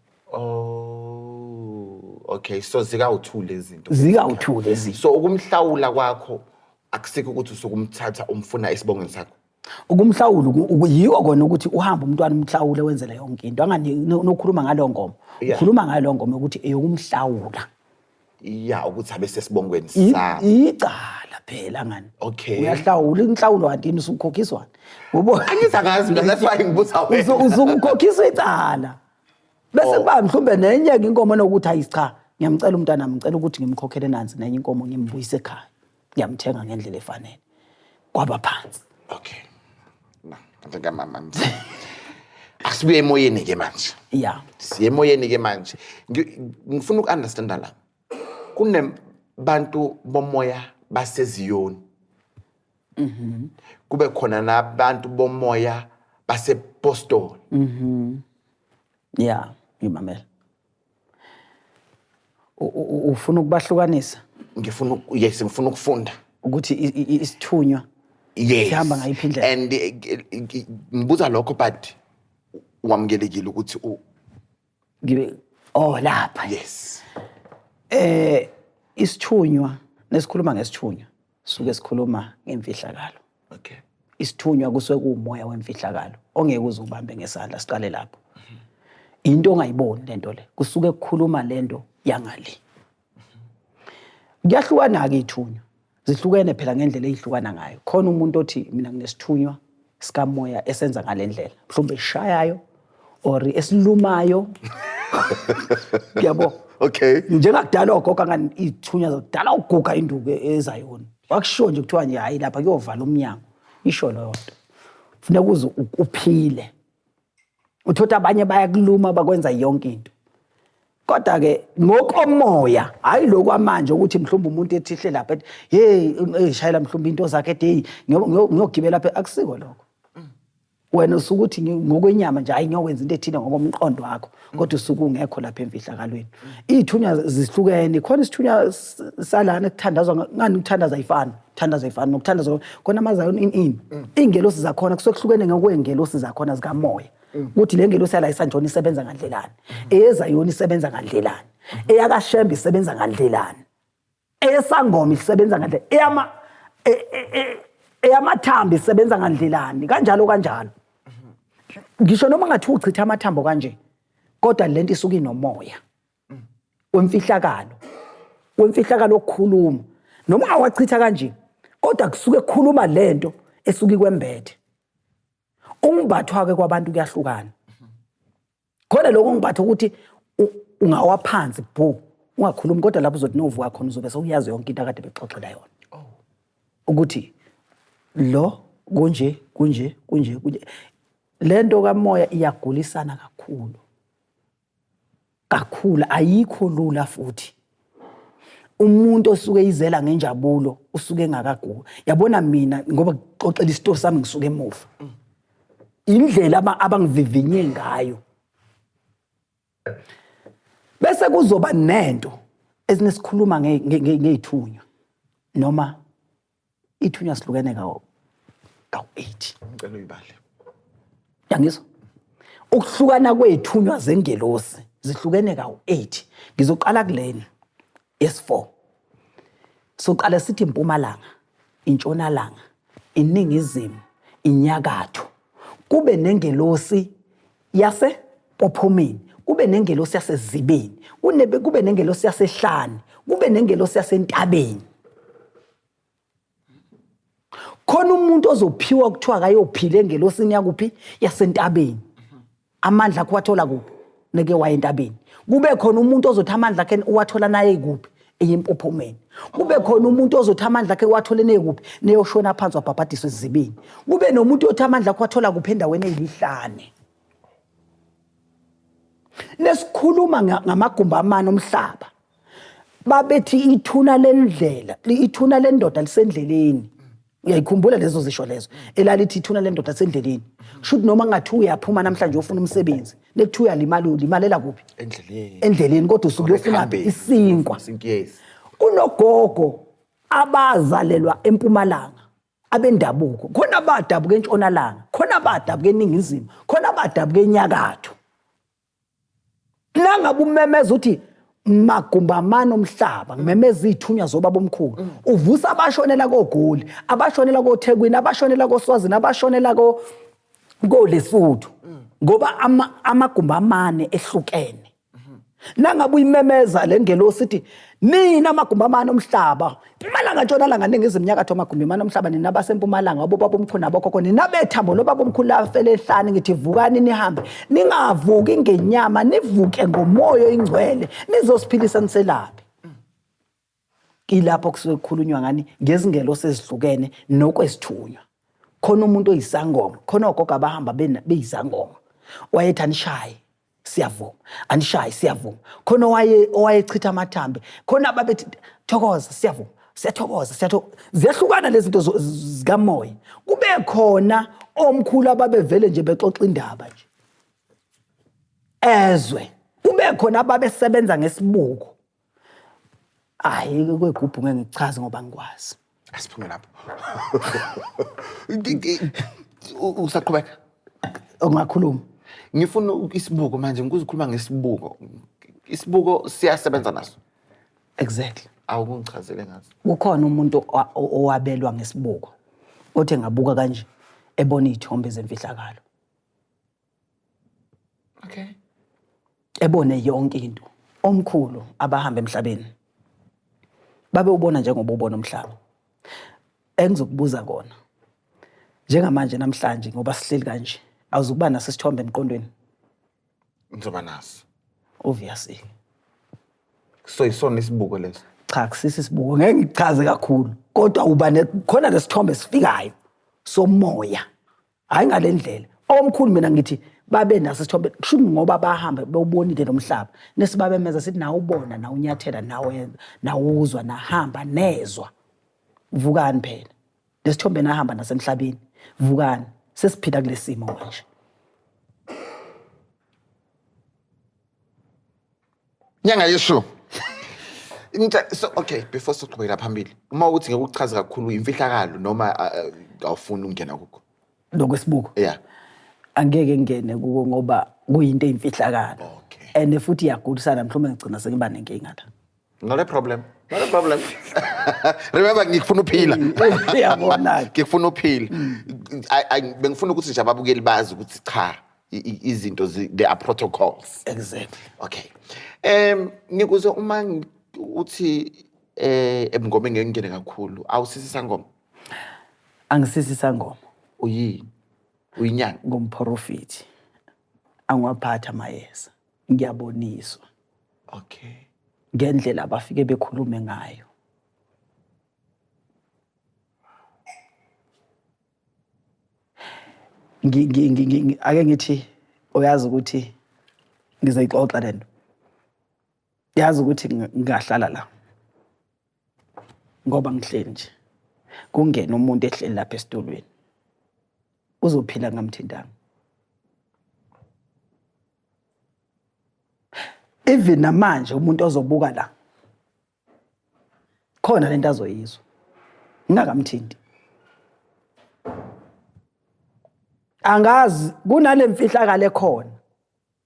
Okay, so zikawuthule izinto. Zikawuthule izinto. So ukumhlawula kwakho akusikho ukuthi usukumthatha umfuna esibongweni sakho. Ukumhlawula yiko kona ukuthi uhamba umntwana umhlawule wenzela yonke into angani nokhuluma ngalo nkomo. Ukhuluma ngalo nkomo ukuthi eyokumhlawula. Ukuthi abe sesibongweni sakho. Icala phela ngani. Okay. Uyahlawula inhlawulo wantini usukhokhiswa. Ngoba angizazi mina that's why ngibuza wena. Uzokukhokhiswa icala. Bese kuba mhlumbe nenye inkomo nokuthi ayicha ngiyamcela umntana ngicela ukuthi ngimkhokhele nansi nenye inkomo ngimbuyise ekhaya. Ngiyamthenga ngendlela efanele. Kwaba phansi. Okay. Ngicela mama. Asibuye emoyeni ke manje. Siye emoyeni ke manje. Ngifuna ukunderstanda la. Kunebantu bomoya baseZiyoni. Kube khona nabantu bomoya basePostoli. Ngimamela. Ufuna ukubahlukanisa? Ngifuna ukufunda ukuthi isithunywa sihamba ngayiphi indlela. And ngibuza lokho but wamgelekile ukuthi ngibe lapha. Yes. Isithunywa nesikhuluma ngesithunywa suke sikhuluma ngemfihlakalo. Okay. Isithunywa kusuke kuumoya wemfihlakalo ongeke uzubambe ngesandla siqale lapho. Into ongayiboni lento le kusuke kukhuluma lento yangali. Kuyahlukana ke ithunywa. Zihlukene phela ngendlela ezihlukana ngayo. Khona umuntu othi mina nginesithunywa sikamoya esenza ngalendlela. Mhlawumbe eshayayo or esilumayo. Yabo. Okay. Njengakudala ogoga ngani ithunywa zakudala uguga induku eZayoni. Wakusho nje kuthiwa nje hayi lapha kuyovala umnyango. Isho lo yonto. Kufuneka uze uphile. Uthola abanye bayakuluma bakwenza yonke into. Kodwa ke ngokomoya hayi lokwamanje ukuthi mhlawumbe umuntu ethihle lapha ethi hey shayela mhlawumbe into zakhe ethi ngiyogibela lapha akusiko lokho. Wena usukuthi ngokwenyama nje hayi ngiyokwenza into ethile ngokomqondo wakho kodwa usuku ungekho lapha emfihlakalweni. Izithunywa zihlukene khona isithunywa salana ekuthandazwa ngani ukuthandaza ayifani. Uthandaza ayifani nokuthandaza khona amaZayoni ingelosi zakhona kusokuhlukene ngokwengelosi zakhona zikamoya. Ukuthi le ngelosi yala isanjoni isebenza ngandlelani. EyeZayoni isebenza ngandlelani. EyakaShembe isebenza ngandlelani. EyeSangoma isebenza ngandlelani. Eyamathambo isebenza ngandlelani kanjalo kanjalo. Ngisho noma ngathi uchitha amathambo kanje kodwa lento isuka inomoya. Wemfihlakalo okukhuluma noma awachitha kanje kodwa kusuke kukhuluma lento esuka ikwembethe. Umbathwa ke kwabantu kuyahlukana. Khona lokho ngibatho ukuthi ungawaphansi ungakhulumi kodwa lapho uzothi novuka khona uzobe sewuyazi yonke into akade bexoxela yona. Ukuthi lo kunje. Lento kamoya iyagulisana kakhulu ayikho lula futhi. Umuntu osuke izela ngenjabulo usuke engakaguga. Yabona mina ngoba xoxela isito sami ngisuke emuva. Indlela abangivivinye ngayo. Bese kuzoba nento esinesikhuluma ngezithunywa noma ithunywa sihlukene kawo 8. Ngicela uyibale. Yangizwa? Ukuhlukana kwezithunywa zengelosi zihlukene kawo 8. Ngizoqala kuleni S4. Soqala sithi impumalanga, intshonalanga, iningizimu, inyakatho. Kube nengelosi yasePophomeni, kube nengelosi yaseZibeni, kube nengelosi yaseHlani, kube nengelosi yaseNtabeni. Khona umuntu ozophiwa ukuthiwa akayophila engelosini yakuphi yaseNtabeni. Amandla akho wathola kuphi? neke waya entabeni. Kube khona umuntu ozothi amandla akhe uwathola naye kuphi eyimpophomeni. Kube khona umuntu ozothi amandla akhe uwathole nekuphi neyoshona phansi wabhabhadiswa ezibini. Kube nomuntu othi amandla akhe wathola kuphi endaweni eyihlane. Nesikhuluma ngamagumba amane omhlaba. Babethi ithuna lendlela, ithuna lendoda lisendleleni. Uyayikhumbula lezo zisho lezo. Elalithi ithuna lendoda lisendleleni. Should noma ngathi uyaphuma namhlanje ufuna umsebenzi, nekuthiwa uyalimala kuphi? Endleleni kodwa usuke uyofuna isinkwa. Kunogogo abazalelwa eMpumalanga abendabuko. Khona abadabuka eNtshonalanga, khona abadabuka eNingizimu, khona abadabuka eNyakatho. Nangabe umemeza uthi magumba amane omhlaba ngimemeza ithunya zobaba omkhulu uvusa abashonela koGoli, abashonela koThekwini, abashonela koSwazini, abashonela koLesotho ngoba amagumba amane ehlukene. Nangabe uyimemeza lengelo sithi nina amagumba amane omhlaba Mpumalanga Ntshonalanga Ningizimu Nyakatho amagumba amane omhlaba nina baseMpumalanga obaba omkhulu nabokhokho nina bethambo lobaba omkhulu afele ehlane ngithi vukani nihambe ningavuki ngenyama nivuke ngomoya oyingcwele nizosiphilisa niselaphi. Ilapho kusuke kukhulunywa ngani ngezingelo sezihlukene nokwesithunywa. Khona umuntu oyisangoma, khona ogogo abahamba beyizangoma. Wayethi anishaye siyavuma, anishaye siyavuma. Khona owayechitha amathambo, khona ababethi thokoza siyavuma, siyathokoza siyathokoza. Ziyahlukana lezi zinto zikamoya. Kube khona omkhulu ababevele nje bexoxa indaba nje. Ezwe kube khona ababesebenza ngesibuko. Hayi kwegubhu ngeke ngichaze ngoba ngikwazi. Asiphume lapho. Usaqhubeka. Ongakhuluma. Ngifuna isibuko manje ngikuzikhuluma ngesibuko. Isibuko siyasebenza naso. Exactly. Awukungichazele ngaso. Kukhona umuntu owabelwa ngesibuko. Othe ngabuka kanje ebona izithombe zemfihlakalo. Okay. Ebone yonke into. Omkhulu abahamba emhlabeni. Babe ubona njengoba ubona umhlaba. Engizokubuza kona. Njengamanje namhlanje ngoba sihleli kanje. Awuzukuba naso isithombe emqondweni. Ngizoba naso. Obviously. So isona isibuko leso. Cha kusisi isibuko ngeke ngichaze kakhulu. Kodwa uba khona lesithombe sifikayo somoya. Hayi ngalendlela. Omkhulu mina ngithi babe naso isithombe kusho ngoba bahamba bewubonile nomhlaba. Nesibabemeza sithi nawe ubona na unyathela nawe nawuzwa nahamba nezwa. Vukani phela. Lesithombe nahamba nasemhlabeni. Vukani. Sesiphila kulesimo manje. Nyanga yeshu. So okay, before siqhubekela phambili. Uma uthi ngeke ukuchaze kakhulu imfihlakalo noma awufuni ukungena kukho. Lokwesibuko. Yeah. Angeke ngene kuko ngoba kuyinto eyimfihlakalo. Okay. And futhi iyagulisana mhlawumbe ngigcina sengiba nenkinga la. Not a problem. Not a problem. Remember ngikufuna uphila. Uyabona. Ngikufuna uphila. Bengifuna ukuthi nje ababukeli bazi ukuthi cha izinto there are protocols. Exactly. Okay. Ngikuze uma uthi ebungomeni ngeke ngene kakhulu awusisi sangoma. Angisisi sangoma. Uyini? Uyinyanga Ngumprofiti. Angwaphatha mayeza. Ngiyaboniswa. Okay. Ngendlela abafike bekhulume ngayo. Ake ngithi uyazi ukuthi ngizayixoxa lento. Yazi ukuthi ngingahlala la. Ngoba ngihleli nje. Kungena umuntu ehleli lapha esitulweni. Uzophila ngamthindanga. Even namanje umuntu ozobuka la. Khona lento azoyizwa. Ngingakamthindi. Angazi kunale mfihlakalo ekhona.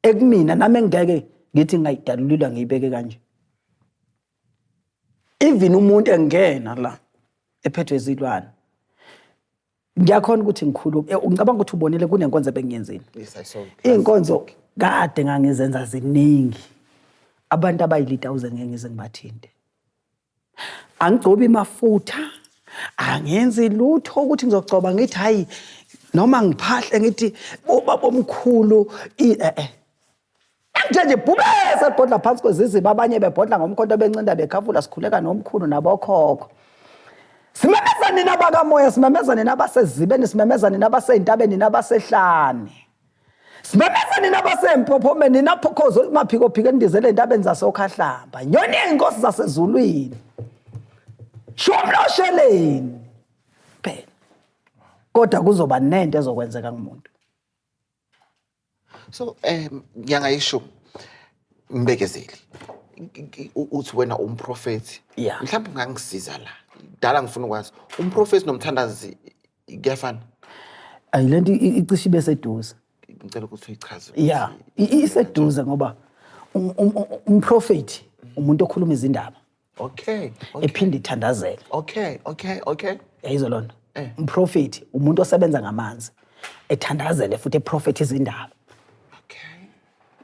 Ekumina nami engeke ngithi ngayidalulilwa ngiyibeke kanje. Even umuntu engena la ephethwe izilwane. Ngiyakhona ukuthi ngikhulume. Ngicabanga ukuthi ubonile kunenkonzo ebengiyenzile. Yes, I saw. Inkonzo kade ngangizenza ziningi. Abantu abayi-1000 ngeke ngize ngibathinte. Angigcobi mafutha, angenzi lutho ukuthi ngizogcoba ngithi hayi noma ngiphahle ngithi ubaba omkhulu nje bhubese libhodla phansi kweziziba abanye bebhodla ngomkhonto bencinda bekhafula sikhuleka nomkhulu nabokhokho. Simemeza nina bakamoya, simemeza nina abasezibeni, simemeza nina abaseyintabeni nabasehlane. Simemeza nina abasempophomeni naphokhozo maphiko phiko endizele entabeni zasokhahlamba. Nyoni inkosi zasezulwini. Shomlosheleni. Phela. Kodwa kuzoba nento ezokwenzeka kumuntu. So ngiyangayisho ngibekezeli. Uthi wena umprofeti. Yeah. Mhlawumbe ungangisiza la. Dala ngifuna ukwazi umprofeti nomthandazi kuyafana. Ayilento icishe beseduze. Ngicela ukuthi uyichaze. Yeah, iseduze ngoba umprofeti umuntu okhuluma izindaba. Okay. Ephinde ithandazele. Okay. Yayizwa lonto. Umprofeti umuntu osebenza ngamanzi ethandazele futhi eprofeti izindaba.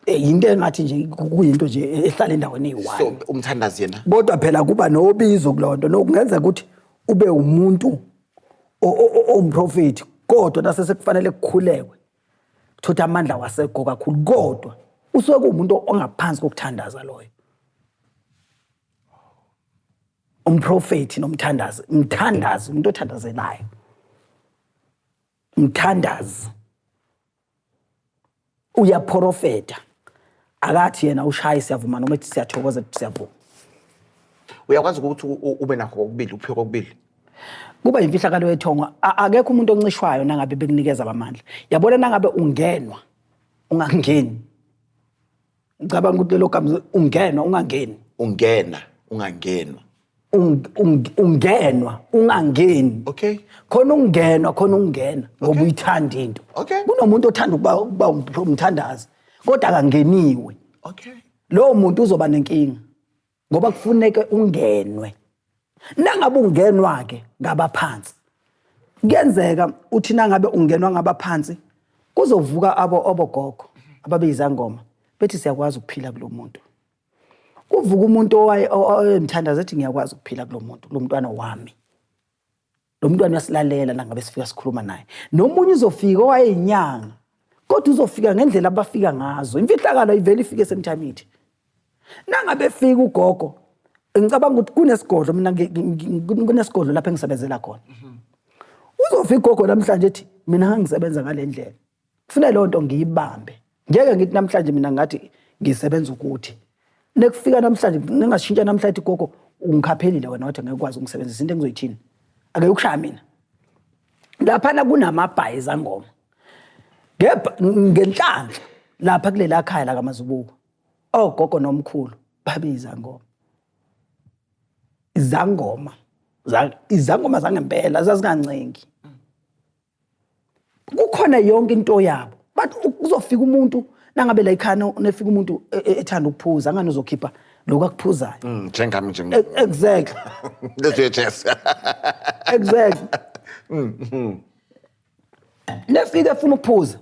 Into engathi nje kuyinto nje ehlala endaweni eyi-1. So umthandazi yena. Kodwa phela kuba nobizo kulonto nokungenzeka ukuthi ube umuntu omprofeti kodwa nasekufanele kukhulekwe. Kuthatha amandla wasego kakhulu kodwa usuke kuumuntu ongaphansi kokuthandaza loyo. Umprofeti nomthandazi, umthandazi umuntu othandazelayo. Umthandazi uyaprofeta. Akathi yena ushaya siyavuma noma ethi siyathokoza ethi siyavuma. Uyakwazi ukuthi ube nakho kokubili uphiwe kokubili. Kuba imfihlakalo yethonga akekho umuntu oncishwayo nangabe bekunikeza abamandla. Yabona nangabe ungenwa ungangeni. Ngicabanga ukuthi lokho ungenwa ungangeni. Ungenwa. Ungenwa ungangeni. Okay. Khona ungenwa khona ungena ngoba uyithanda into. Okay. Kunomuntu othanda ukuba umthandazi kodwa akangeniwe. Okay. Lo muntu uzoba nenkinga ngoba kufuneka ungenwe. Nangabe ungenwa ke ngabaphansi. Kuyenzeka uthi nangabe ungenwa ngabaphansi kuzovuka obogogo ababeyizangoma bethi siyakwazi ukuphila kulomuntu. Kuvuka umuntu oyemthandaza ethi ngiyakwazi ukuphila kulomuntu, lo mntwana wami. Lo mntwana uyasilalela nangabe sifika sikhuluma naye. Nomunye uzofika owayeyinyanga kodwa uzofika ngendlela abafika ngazo. Imfihlakalo ivele ifike semthamiti. Nangabe fika ugogo ngicabanga ukuthi kunesigodlo mina kunesigodlo lapha engisebenzela khona. Uzofika ugogo namhlanje ethi mina ngisebenza ngale ndlela. Kufanele lonto ngiyibambe. Ngeke ngithi namhlanje mina ngathi ngisebenza ukuthi. Nekufika namhlanje ningashintsha namhlanje gogo ungikhaphelile wena wathi ngeke ukwazi ukusebenzisa into engizoyithini. Ake ukushaya mina. Lapha kunamabhayi ezangoma. Ngenhlanhla lapha kulela khaya la kaMazibuko. Ogogo nomkhulu babiza ngoma. Izangoma zangempela zazingancengi. Kukhona yonke into yabo. But uzofika umuntu nangabe la ekhaya nefika umuntu ethanda ukuphuza ngani uzokhipha lokho akuphuzayo. Njengami nje. Exactly. Let's do it, yes. Exactly. Nefika efuna ukuphuza.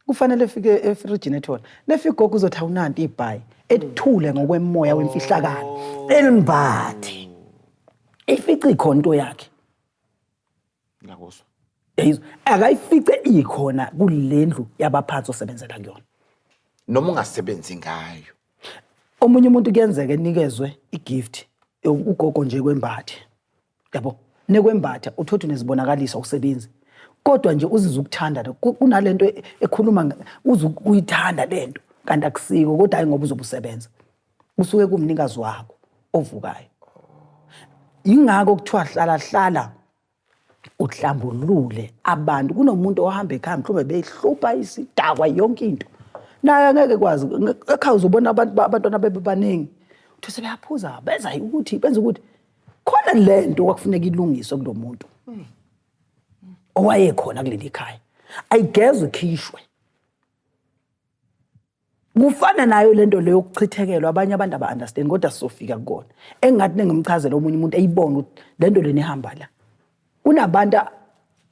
Kufanele efike efridgini ethona. Nefika gogo uzothi awunanti ibhayi ethule ngokwemoya wemfihlakalo. Elimbathe. Ifica ikhonto yakhe. Ngiyakuzwa. Yayizwa akayifice ikhona kulendlu yabaphansi osebenzela kuyona. Noma ungasebenzi ngayo. Omunye umuntu kuyenzeka enikezwe igift ugogo nje kwembathe. Yabo, nekwembatha uthothi nezibonakaliso usebenzi. Kodwa nje uzizwa ukuthanda kunalento ekhuluma uzukuyithanda lento kanti akusiko kodwa hayi ngoba uzobusebenza. Usuke kumnikazi wakho ovukayo. Ingakho kuthiwa hlala uhlambulule abantu. Kunomuntu ohamba ekhaya mhlawumbe beyihlupha isidakwa yonke into. Naye angeke kwazi ekhaya uzobona abantwana bebaningi. Uthi sebeyaphuza benza ukuthi khona lento kwakufuneka ilungiswe kulomuntu. Owayekhona kuleli khaya. Ayigezwe ikhishwe. Kufana nayo lento leyo yokuchithekelwa abanye abantu aba-understand kodwa sizofika kukona. Engathi nengimchazela omunye umuntu eyibona ukuthi lento leni ihamba la. Kunabantu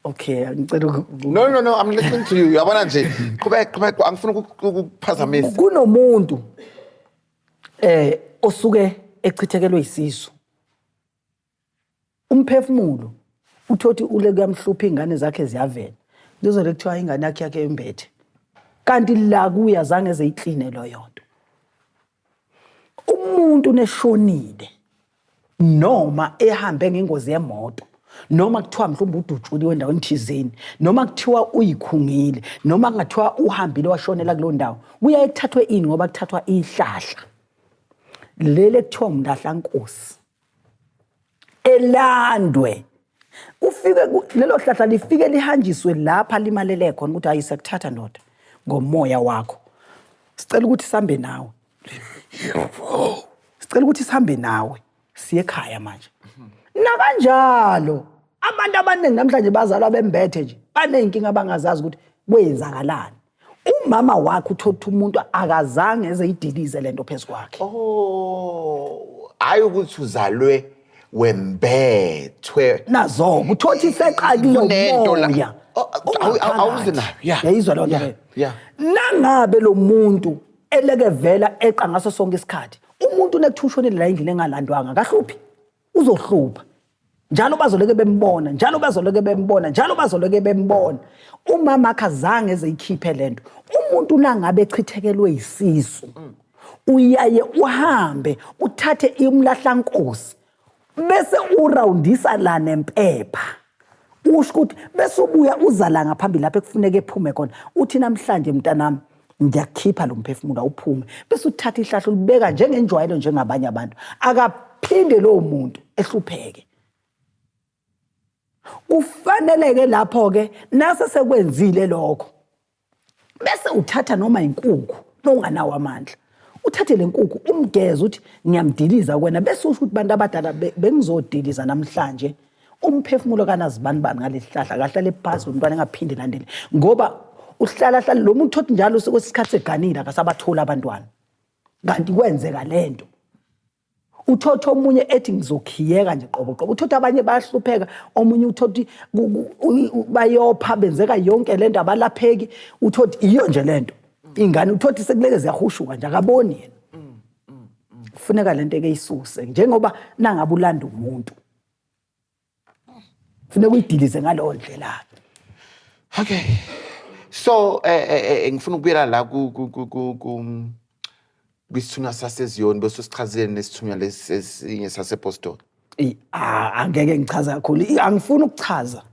okay ngicela No, I'm listening to you. Yabona nje qhubeka angifuna ukuphazamisa. Kunomuntu osuke echithekelwe isisu. Umphefumulo uthothi ule kuyamhlupha ingane zakhe ziyavela. Ngizole kuthiwa ingane yakhe embethe. kanti la kuya zange ezeyicline lo yonto. Umuntu neshonile noma ehambe ngengozi yemoto noma kuthiwa mhlawumbe udutshuliwe endaweni thizeni noma kuthiwa uyikhungile noma kungathiwa uhambile washonela kulo ndawo kuyaye kuthathwe ini ngoba kuthathwa ihlahla lele kuthiwa umlahlankosi elandwe ufike lelo hlahla lifike lihanjiswe lapha limalele khona ukuthi ayisekuthatha ndoda ngomoya wakho sicela ukuthi sihambe nawe siye ekhaya manje na kanjalo abantu abaningi namhlanje bazalwa bembethe nje baneyinkinga abangazazi ukuthi kwenzakalani umama wakhe uthotha umuntu akazange ezeyidilize lento phezukwakhe hayi ukuthi uzalwe wembethwe nazo uthothi iseqakile umoya awuze nayo yayizwa loo nto nangabe lo muntu elekevela eqa ngaso sonke isikhathi umuntu nekuthushonile la indlela engalandwanga kahluphi uzohlupha njalo bazoleke bembona umama akazange ezeyikhiphe lento umuntu nangabe echithekelwe isisu uyaye uhambe uthathe imlahlankosi bese urawundisa la nempepha usho ukuthi bese ubuya uzala ngaphambili lapho ekufuneka ephume khona uthi namhlanje mntanami ngiyakhipha lo mphefumulo uphume bese uthatha ihlahla ulibeka njengenjwayelo njengabanye abantu akaphinde lo muntu ehlupheke kufaneleke lapho ke nase sekwenzile lokho bese uthatha noma inkukhu nonganawo amandla uthathe lenkukhu umgeze uthi ngiyamdiliza kwena bese usho ukuthi bantu abadala bengizodiliza namhlanje umphefumulo kanazibani ngalesihlahla kahlale phasi umntwana engaphinde landele ngoba uhlala lo muntu uthi njalo sekwesikhathi seganile akasabathola abantwana kanti kwenzeka lento uthotho omunye ethi ngizokhiyeka nje qobo uthotho abanye bayahlupheka omunye uthothi bayopha benzeka yonke lento abalapheki uthothi iyo nje lento ingane uthothi sekuleke ziyahushuka nje akaboni yena kufuneka lento ekeyisuse njengoba nangabe ulanda umuntu kufuneka uyidilize ngalo ndlela. Okay, so ngifuna ukubuyela la kwisithunywa saseZiyoni bese sichazele nesithunywa lesinye sasePostoli. Angeke ngichaza kakhulu angifuni ukuchaza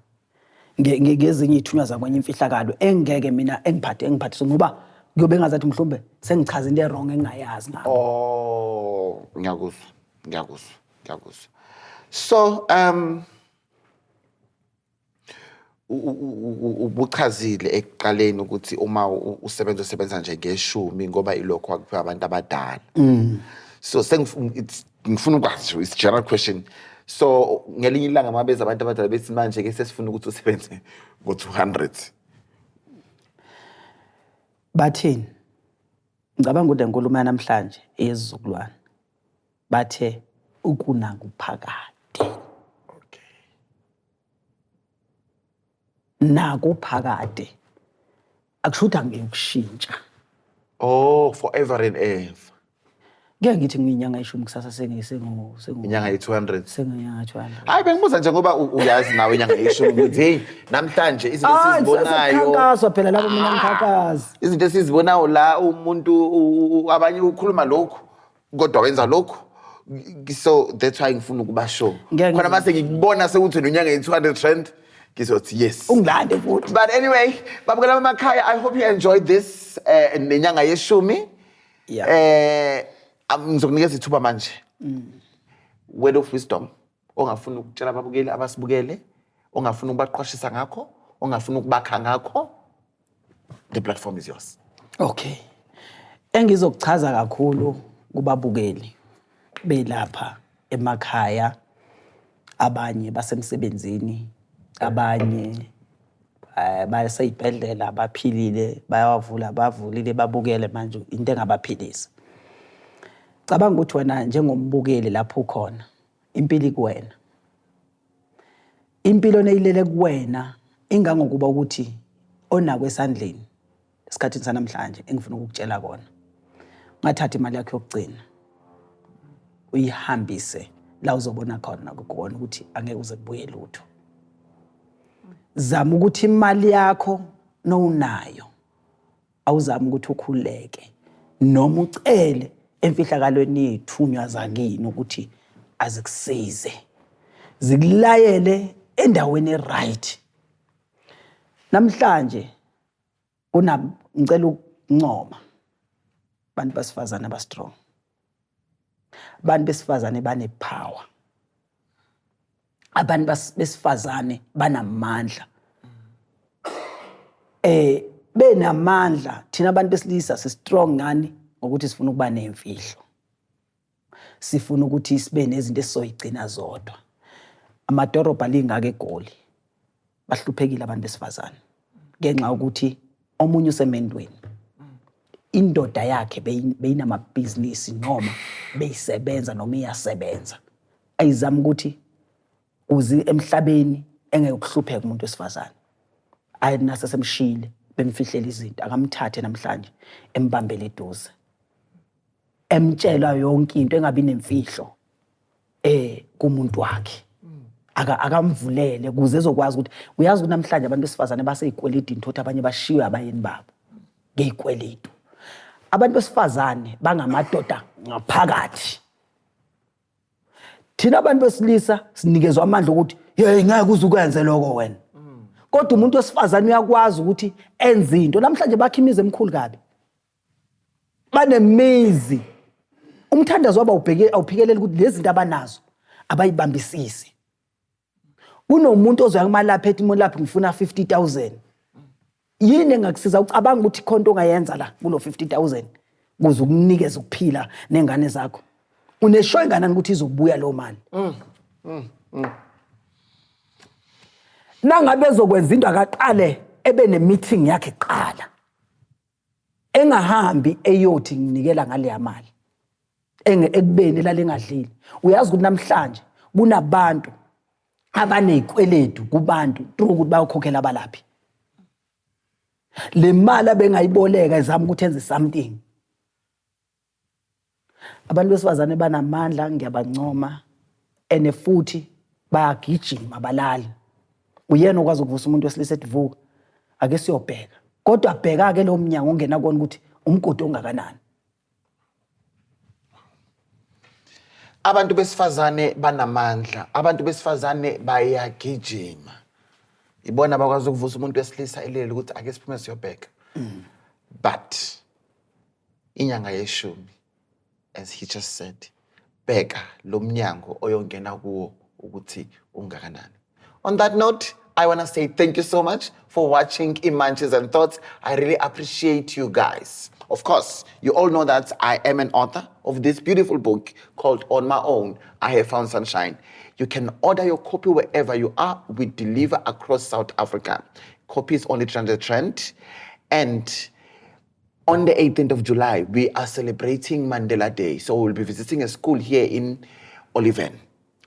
ngezinye ithunywa zakwenye imfihlakalo engeke mina engiphathe ngoba kuyobe ngazathi mhlawumbe sengichaza into wrong engayazi ngabo. Ngiyakuzwa. So ubuchazile ekuqaleni ukuthi uma usebenza nje ngeshumi ngoba ilokho akuphiwa abantu abadala. So ngifuna ukwazi it's general question. So ngelinye ilanga mabeza abantu abadala bethi manje ke sesifuna ukuthi usebenze ngo200. Bathini ngicabanga ukuthi enkulumo namhlanje ezizukulwane bathe ukunakuphakade. Nakuphakade akushuthi angeyokushintsha forever and ever. Ngeke ngithi ngiyinyanga ishumi kusasa sengisengu inyanga ye200 senginyanga 200. Hayi bengibuza nje ngoba uyazi nawe inyanga yeshumi ukuthi hey namhlanje izinto esizibonayo ukhankaswa phela lapho mina ngikhankasa izinto esizibonayo la umuntu abanye ukhuluma lokho kodwa wenza lokho so that's why ngifuna ukuba sure khona mase ngikubona sekuthi nonyanga ye200 rand ngizothi yes ungilande futhi. But anyway babukela emakhaya I hope you enjoyed this nenyanga yeshumi. Ngizokunikeza ithuba manje word of wisdom ongafuna ukutshela ababukeli abasibukele ongafuna ukubaqhwashisa ngakho ongafuna ukubakha ngakho the platform is yours. Okay, engizokuchaza kakhulu kubabukeli belapha emakhaya abanye basemsebenzini abanye bayaseyibhedlela baphilile bavulile babukele manje into engabaphilisa. Cabanga ukuthi wena njengombukeli lapho ukhona impilo kuwena. Impilo neyilele kuwena ingangokuba ukuthi onakwe esandleni esikhathini sanamhlanje engifuna ukukutshela kona. Ngathatha imali yakho yokugcina uyihambise la uzobona khona ukuthi angeke uze kubuye lutho. Zama ukuthi imali yakho nounayo awuzama ukuthi ukhuleke noma ucele emfihlakalweni yethunywa zakini ukuthi azikusize zikulayele endaweni eright. Namhlanje ngicela ukuncoma abantu besifazane aba strong, abantu besifazane banepower, abantu besifazane banamandla. Benamandla thina abantu besilisa si strong ngani ngokuthi sifuna ukuba nemfihlo, sifuna ukuthi sibe nezinto esizoyigcina zodwa. Amadorobha lingaka eGoli bahluphekile abantu besifazane ngenxa ukuthi omunye usemendweni, indoda yakhe beyinamabhizinisi noma beyisebenza noma iyasebenza, ayizama ukuthi uzi emhlabeni engeke ukuhlupheka umuntu wesifazane. Ayinase semshile bemfihlela izinto, akamthathe namhlanje embambele eduze, emtshela yonke into engabi nemfihlo kumuntu wakhe, akamvulele kuze ezokwazi ukuthi uyazi ukuthi namhlanje abantu besifazane baseyikweletini thothi abanye bashiywe abayeni babo ngeyikweletu. Abantu besifazane bangamadoda ngaphakathi. Thina abantu besilisa sinikezwe amandla ukuthi hey ngeke uzukwenze lokho wena. Kodwa umuntu wesifazane uyakwazi ukuthi enze into. Namhlanje bakhe imizi emikhulu kabi, banemizi, umthandazo waba awuphikelele ukuthi lezi zinto abanazo abayibambisisi. Kunomuntu ozoya kumalapha ethi umuntu ngifuna 50,000. Yini engakusiza ucabanga ukuthi ikhonto ongayenza la kulo 50,000 kuze ukunikeza ukuphila nengane zakho? Uneshow ingane ukuthi izobuya lo mali. Nangabe ezokwenza into akaqale ebe ne-meeting yakhe qala, engahambi eyothi nginikela ngale yamali ekubeni lalengadlili. Uyazi ukuthi namhlanje kunabantu abanezikweletu kubantu through ukuthi bayokhokhela abalaphi. Le mali abengayiboleka izama ukuthi enze something. Abantu besifazane banamandla, ngiyabancoma, ene futhi bayagijima balali. Uyena okwazi ukuvusa umuntu wesilisa edivuka, ake siyobheka. Kodwa bheka ke lo mnyango ongena kona ukuthi umgodi ongakanani. Abantu besifazane banamandla, abantu besifazane bayagijima. Ibona bakwazi ukuvusa umuntu wesilisa elele ukuthi ake siphume siyobheka. But inyanga yeshumi, as he just said, bheka lo mnyango oyongena kuwo ukuthi ungakanani. On that note, I want to say thank you so much for watching Imanches and Thoughts. I really appreciate you guys. Of course, you all know that I am an author of this beautiful book called On My Own, I Have Found Sunshine. You can order your copy wherever you are. We deliver across South Africa. Copies only trend. And on the 18th of July, we are celebrating Mandela Day. So we'll be visiting a school here in Oliven,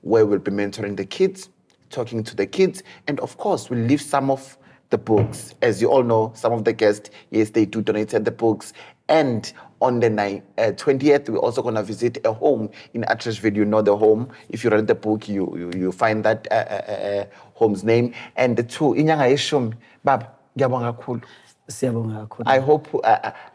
where we'll be mentoring the kids, talking to the kids, and of course, we'll leave some of the books. As you all know, some of the guests, yes, they do donated the books. And on the 20th, we're also going to visit a home in Atteridgeville. You know the home. If you read the book, you find that home's name. And the two, inyanga yeshumi, Baba, ngiyabonga kakhulu. Siyabonga kakhulu. I hope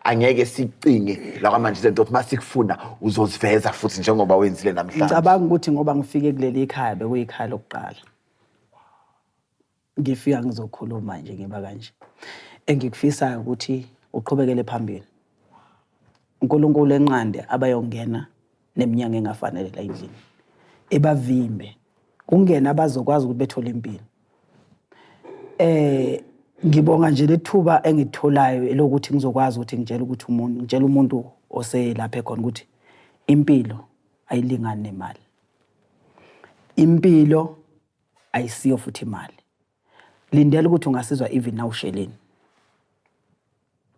angeke sicinge la manje izinto masikufuna uzoziveza futhi njengoba wenzile namhlanje. Ngicabanga ukuthi ngoba ngifike kuleli ekhaya bekuyikhaya lokuqala. Ngifika ngizokhuluma nje ngiba kanje. Engikufisayo ukuthi uqhubekele phambili. uNkulunkulu enqande abayongena neminyanga engafanele la endlini. Ebavimbe. Kungena abazokwazi ukuthi bethole impilo. Ngibonga nje lethuba engitholayo elokuthi ngizokwazi ukuthi ngitshela umuntu oselapha khona ukuthi impilo ayilingani nemali. Impilo ayisiyo futhi imali. Lindela ukuthi ungasizwa even now usheleni.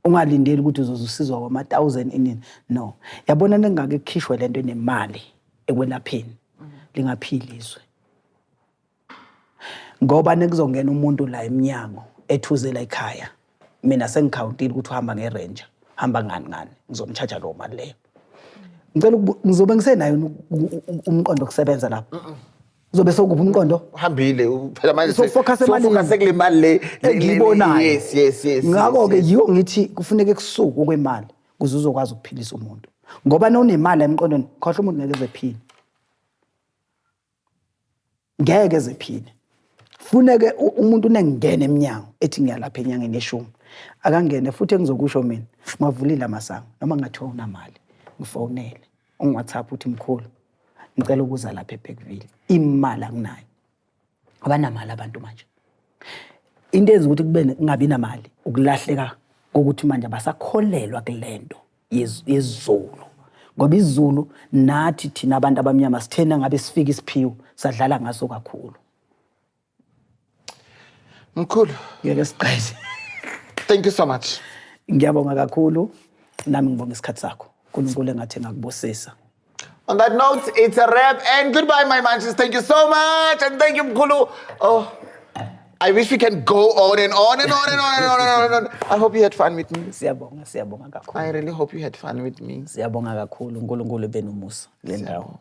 Ungalindeli ukuthi uzosizwa kwama-1000 inini. No. Yabona nengake kukhishwe lento enemali ekwelapheni. Lingaphilizwe. Ngoba nekuzongena umuntu la eminyango ethuzela ekhaya. Mina sengikhawuntile ukuthi uhamba ngeRanger, hamba ngani ngizomcharge lo mali leyo. Ngicela ngizobe ngisenayo umqondo okusebenza lapha. uzobe sokuphi umqondo uhambile phela manje so-focus emalini. so-focus kule mali le engiyibonayo. yes ngakho-ke yiyo ngithi kufuneke kusuku kwemali ukuze uzokwazi ukuphilisa umuntu ngoba nonemali emqondweni khohle umuntu ngeke ezephile ngeke ezephile funeke umuntu unengena eminyango ethi ngiyalapha enyangeni eshumi akangene futhi engizokusho mina ngavulile amasango noma ngathiwa unamali ngifonele ungi-WhatsApp uthi mkhulu ngicela ukuza lapha eBergville imali akunayo abanamali abantu manje into eyenza ukuthi kube kungabi namali ukulahleka ukuthi manje basakholelwa kulento yezulu ngoba izulu nathi thina abantu abamnyama sithena ngabe sifika isiphiwo sadlala ngaso kakhulu mkhulu ngeke siqede thank you so much ngiyabonga kakhulu nami ngibonga isikhathi sakho uNkulunkulu engathi ngakubusisa. On that note, it's a wrap and goodbye, my manches. Thank you so much and thank you, Mkhulu. Oh, I wish we can go on and on and on and on and on and on. I hope you had fun with me. Siyabonga kakhulu. I really hope you had fun with me. Siyabonga kakhulu. uNkulunkulu benomusa le ndawo.